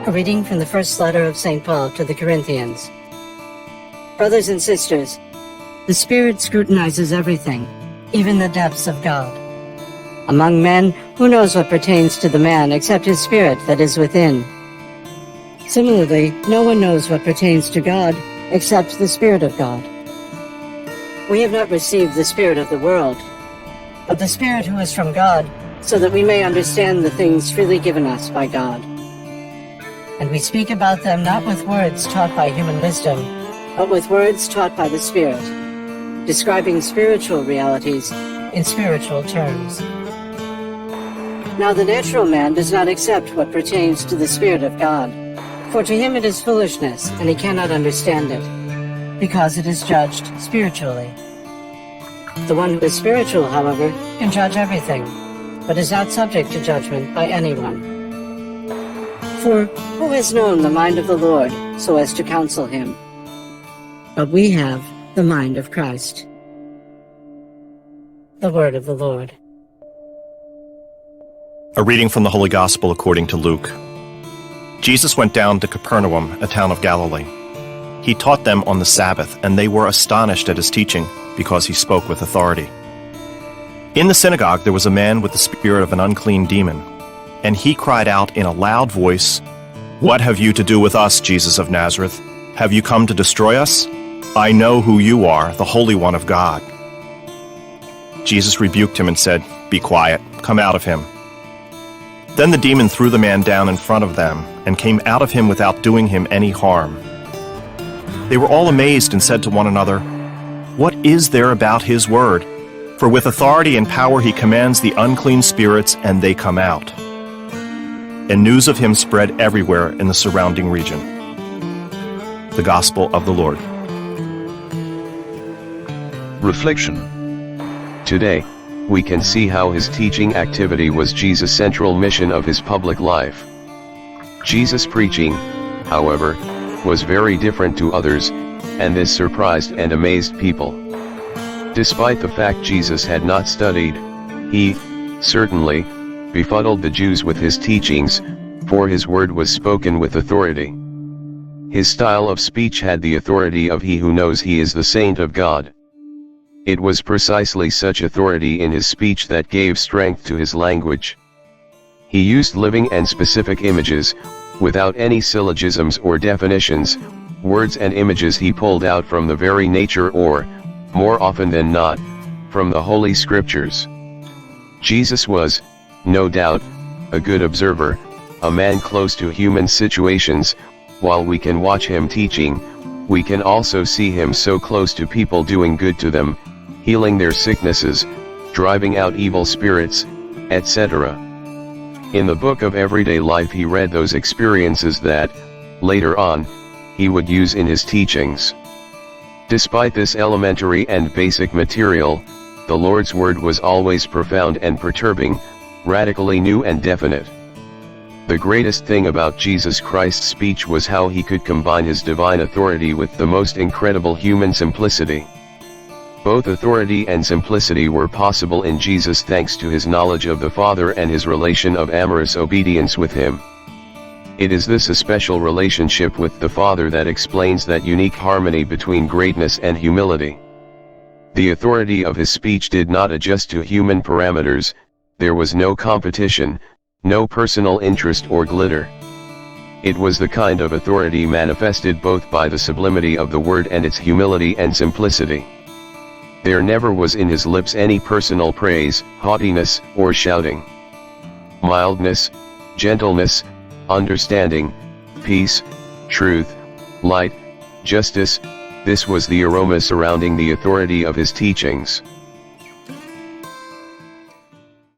A reading from the first letter of St. Paul to the Corinthians. Brothers and sisters, the Spirit scrutinizes everything, even the depths of God. Among men, who knows what pertains to the man except his spirit that is within? Similarly, no one knows what pertains to God except the Spirit of God. We have not received the spirit of the world, but the Spirit who is from God, so that we may understand the things freely given us by God. And we speak about them not with words taught by human wisdom, but with words taught by the Spirit, describing spiritual realities in spiritual terms. Now the natural man does not accept what pertains to the Spirit of God, for to him it is foolishness, and he cannot understand it, because it is judged spiritually. The one who is spiritual, however, can judge everything, but is not subject to judgment by anyone. For who has known the mind of the Lord so as to counsel him? But we have the mind of Christ. The word of the Lord. A reading from the Holy Gospel according to Luke. Jesus went down to Capernaum, a town of Galilee. He taught them on the Sabbath, and they were astonished at his teaching, because he spoke with authority. In the synagogue there was a man with the spirit of an unclean demon, and he cried out in a loud voice, "What have you to do with us, Jesus of Nazareth? Have you come to destroy us? I know who you are, the Holy One of God." Jesus rebuked him and said, "Be quiet, come out of him." Then the demon threw the man down in front of them, and came out of him without doing him any harm. They were all amazed and said to one another, "What is there about his word? For with authority and power he commands the unclean spirits, and they come out." And news of him spread everywhere in the surrounding region. The Gospel of the Lord. Reflection. Today, we can see how his teaching activity was Jesus' central mission of his public life. Jesus' preaching, however, was very different to others, and this surprised and amazed people. Despite the fact Jesus had not studied, he, certainly, befuddled the Jews with his teachings, for his word was spoken with authority. His style of speech had the authority of he who knows he is the saint of God. It was precisely such authority in his speech that gave strength to his language. He used living and specific images, without any syllogisms or definitions, words and images he pulled out from the very nature or, more often than not, from the Holy Scriptures. Jesus was, no doubt, a good observer, a man close to human situations. While we can watch him teaching, we can also see him so close to people doing good to them, healing their sicknesses, driving out evil spirits, etc. In the book of everyday life he read those experiences that, later on, he would use in his teachings. Despite this elementary and basic material, the Lord's word was always profound and perturbing, radically new and definite. The greatest thing about Jesus Christ's speech was how he could combine his divine authority with the most incredible human simplicity. Both authority and simplicity were possible in Jesus thanks to his knowledge of the Father and his relation of amorous obedience with him. It is this especial relationship with the Father that explains that unique harmony between greatness and humility. The authority of his speech did not adjust to human parameters, there was no competition, no personal interest or glitter. It was the kind of authority manifested both by the sublimity of the word and its humility and simplicity. There never was in his lips any personal praise, haughtiness, or shouting. Mildness, gentleness, understanding, peace, truth, light, justice, this was the aroma surrounding the authority of his teachings.